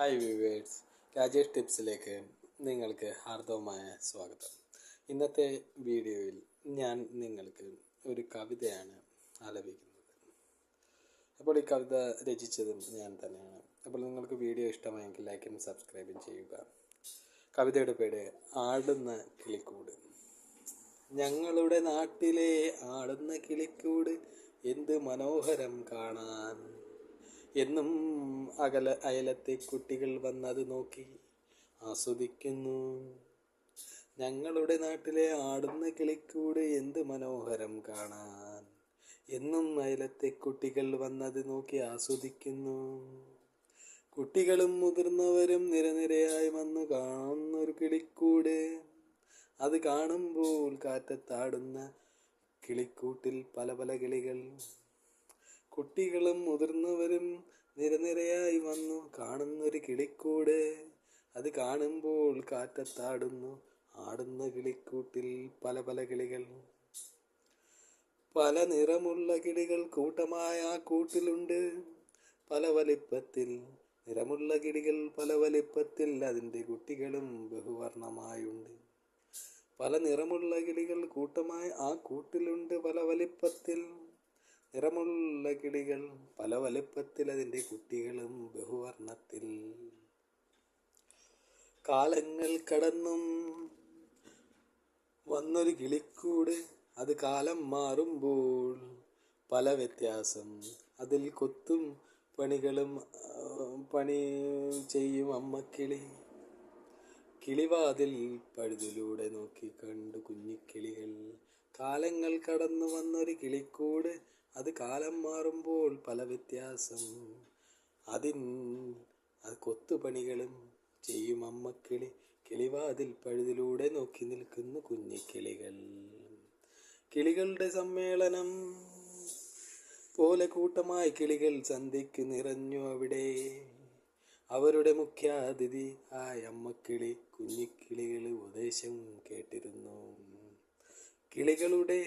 Hi viewers, Rajesh ടിപ്സിലേക്ക് നിങ്ങൾക്ക് ഹാർദവമായ സ്വാഗതം. ഇന്നത്തെ വീഡിയോയിൽ ഞാൻ നിങ്ങൾക്ക് ഒരു കവിതയാണ് ആലപിക്കുന്നത്. അപ്പോൾ ഈ കവിത രചിച്ചതും ഞാൻ തന്നെയാണ്. അപ്പോൾ നിങ്ങൾക്ക് വീഡിയോ ഇഷ്ടമായെങ്കിൽ ലൈക്കും സബ്സ്ക്രൈബും ചെയ്യുക. കവിതയുടെ പേര് ആടുന്ന കിളിക്കൂട്. ഞങ്ങളുടെ നാട്ടിലെ ആടുന്ന കിളിക്കൂട് എന്ത് മനോഹരം കാണാൻ. എന്നും അയലത്തെ കുട്ടികൾ വന്നത് നോക്കി ആസ്വദിക്കുന്നു. ഞങ്ങളുടെ നാട്ടിലെ ആടുന്ന കിളിക്കൂട് എന്ത് മനോഹരം കാണാൻ. എന്നും അയലത്തെ കുട്ടികൾ വന്നത് നോക്കി ആസ്വദിക്കുന്നു. കുട്ടികളും മുതിർന്നവരും നിരനിരയായി വന്നു കാണുന്നൊരു കിളിക്കൂട്. അത് കാണുമ്പോൾ കാറ്റത്താടുന്ന കിളിക്കൂട്ടിൽ പല പല കിളികൾ. കുട്ടികളും മുതിർന്നവരും നിരനിരയായി വന്നു കാണുന്നൊരു കിളിക്കൂട്. അത് കാണുമ്പോൾ കാറ്റത്താടുന്നു ആടുന്ന കിളിക്കൂട്ടിൽ പല പല കിളികൾ. പല നിറമുള്ള കിളികൾ കൂട്ടമായ ആ കൂട്ടിലുണ്ട്. പല വലിപ്പത്തിൽ നിറമുള്ള കിളികൾ പല വലിപ്പത്തിൽ അതിൻ്റെ കുട്ടികളും ബഹുവർണ്ണമായുണ്ട്. പല നിറമുള്ള കിളികൾ കൂട്ടമായ ആ കൂട്ടിലുണ്ട്. പല വലിപ്പത്തിൽ നിറമുള്ള കിളികൾ പല വലുപ്പത്തിൽ അതിൻ്റെ കുട്ടികളും ബഹുവർണ്ണത്തിൽ. കാലങ്ങൾ കടന്നും വന്നൊരു കിളിക്കൂട്. അത് കാലം മാറുമ്പോൾ പല വ്യത്യാസം. അതിൽ കൊത്തും പണി ചെയ്യും അമ്മക്കിളി. കിളിവാതിൽ പഴുതിലൂടെ നോക്കി കണ്ടു കുഞ്ഞിക്കിളികൾ. കാലങ്ങൾ കടന്നു വന്നൊരു കിളിക്കൂട്. അത് കാലം മാറുമ്പോൾ പല വ്യത്യാസം. അത് കൊത്തുപണികളും ചെയ്യും അമ്മക്കിളി. കിളിവാതിൽ പഴുതിലൂടെ നോക്കി നിൽക്കുന്നു കുഞ്ഞിക്കിളികൾ. കിളികളുടെ സമ്മേളനം പോലെ കൂട്ടമായി കിളികൾ സന്ധ്യയ്ക്ക് നിറഞ്ഞു അവിടെ. അവരുടെ മുഖ്യാതിഥി ആയ അമ്മക്കിളി കുഞ്ഞിക്കിളികൾ ഉപദേശം കേട്ടിരുന്നു. കിളികളുടെ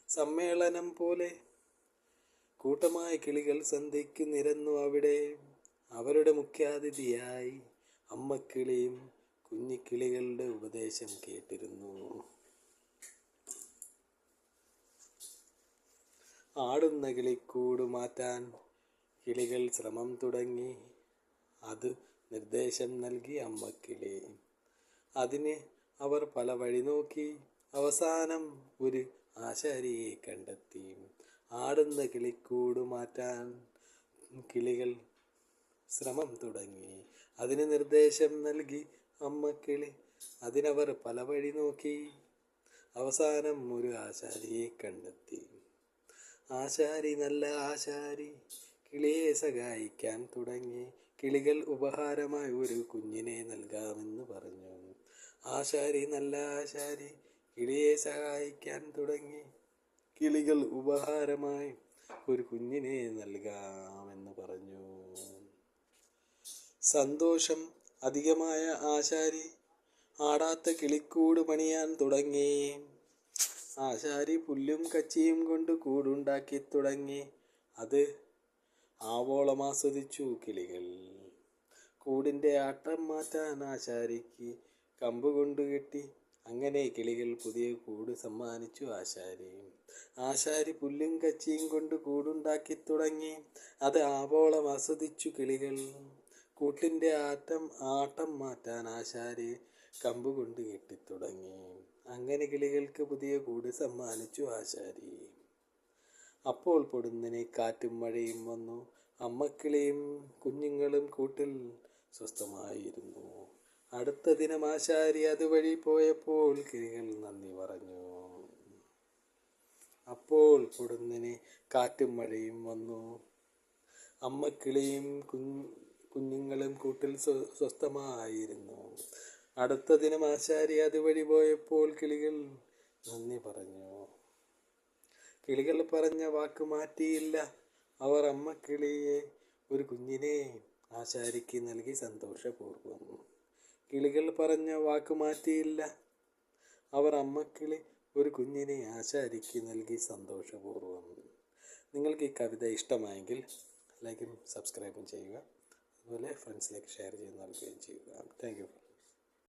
സമ്മേളനം പോലെ കൂട്ടമായി കിളികൾ സന്ധ്യയ്ക്ക് നിരന്നു അവിടെ. അവരുടെ മുഖ്യാതിഥിയായി അമ്മക്കിളിയും കുഞ്ഞിക്കിളികളുടെ ഉപദേശം കേട്ടിരുന്നു. ആടുന്ന കിളിക്കൂട് മാറ്റാൻ കിളികൾ ശ്രമം തുടങ്ങി. അത് നിർദ്ദേശം നൽകി അമ്മക്കിളി. അതിന് അവർ പല വഴി നോക്കി. അവസാനം ഒരു ആശാരിയെ കണ്ടെത്തി. ആടുന്ന കിളിക്കൂട് മാറ്റാൻ കിളികൾ ശ്രമം തുടങ്ങി. അതിന് നിർദ്ദേശം നൽകി അമ്മക്കിളി. അതിനവർ പല വഴി നോക്കി. അവസാനം ഒരു ആശാരിയെ കണ്ടെത്തി. ആശാരി നല്ല ആശാരി കിളിയെ സഹായിക്കാൻ തുടങ്ങി. കിളികൾ ഉപഹാരമായി ഒരു കുഞ്ഞിനെ നൽകാമെന്ന് പറഞ്ഞു. ആശാരി നല്ല ആശാരി കിളിയെ സഹായിക്കാൻ തുടങ്ങി. കിളികൾ ഉപഹാരമായി ഒരു കുഞ്ഞിനെ നൽകാമെന്ന് പറഞ്ഞു. സന്തോഷം അധികമായ ആശാരി ആടാത്ത കിളിക്കൂട് പണിയാൻ തുടങ്ങി. ആശാരി പുല്ലും കച്ചിയും കൊണ്ട് കൂടുണ്ടാക്കി തുടങ്ങി. അത് ആവോളം ആസ്വദിച്ചു കിളികൾ. കൂടിൻ്റെ ആട്ടം മാറ്റാൻ ആശാരിക്ക് കമ്പ് കൊണ്ട് കെട്ടി. അങ്ങനെ കിളികൾ പുതിയ കൂട് സമ്മാനിച്ചു ആശാരി. ആശാരി പുല്ലും കച്ചിയും കൊണ്ട് കൂടുണ്ടാക്കി തുടങ്ങി. അത് ആവോളം ആസ്വദിച്ചു കിളികൾ. കൂട്ടിൻ്റെ ആട്ടം മാറ്റാൻ ആശാരി കമ്പ് കൊണ്ട് കെട്ടിത്തുടങ്ങി. അങ്ങനെ കിളികൾക്ക് പുതിയ കൂട് സമ്മാനിച്ചു ആശാരി. അപ്പോൾ പൊടുന്നനെ കാറ്റും മഴയും വന്നു. അമ്മക്കിളിയും കുഞ്ഞുങ്ങളും കൂട്ടിൽ സ്വസ്ഥമായിരുന്നു. അടുത്ത ദിനം ആശാരി അതുവഴി പോയപ്പോൾ കിളികൾ നന്ദി പറഞ്ഞു. അപ്പോൾ പൊടുന്നനെ കാറ്റും മഴയും വന്നു. അമ്മക്കിളിയും കുഞ്ഞുങ്ങളും കൂട്ടിൽ സ്വസ്ഥമായിരുന്നു. അടുത്ത ദിനം ആശാരി അതുവഴി പോയപ്പോൾ കിളികൾ നന്ദി പറഞ്ഞു. കിളികൾ പറഞ്ഞ വാക്ക് മാറ്റിയില്ല. അവർ അമ്മക്കിളിയെ ഒരു കുഞ്ഞിനെ ആശാരിക്ക് നൽകി സന്തോഷപൂർവ്വം. കിളികൾ പറഞ്ഞ വാക്ക് മാറ്റിയില്ല. അവർ അമ്മക്കിളി ഒരു കുഞ്ഞിനെ ആശാരിക്ക് നൽകി സന്തോഷപൂർവ്വം. നിങ്ങൾക്ക് ഈ കവിത ഇഷ്ടമായെങ്കിൽ ലൈക്കും സബ്സ്ക്രൈബും ചെയ്യുക. അതുപോലെ ഫ്രണ്ട്സിലേക്ക് ഷെയർ ചെയ്ത് നൽകുകയും ചെയ്യുക. Thank you.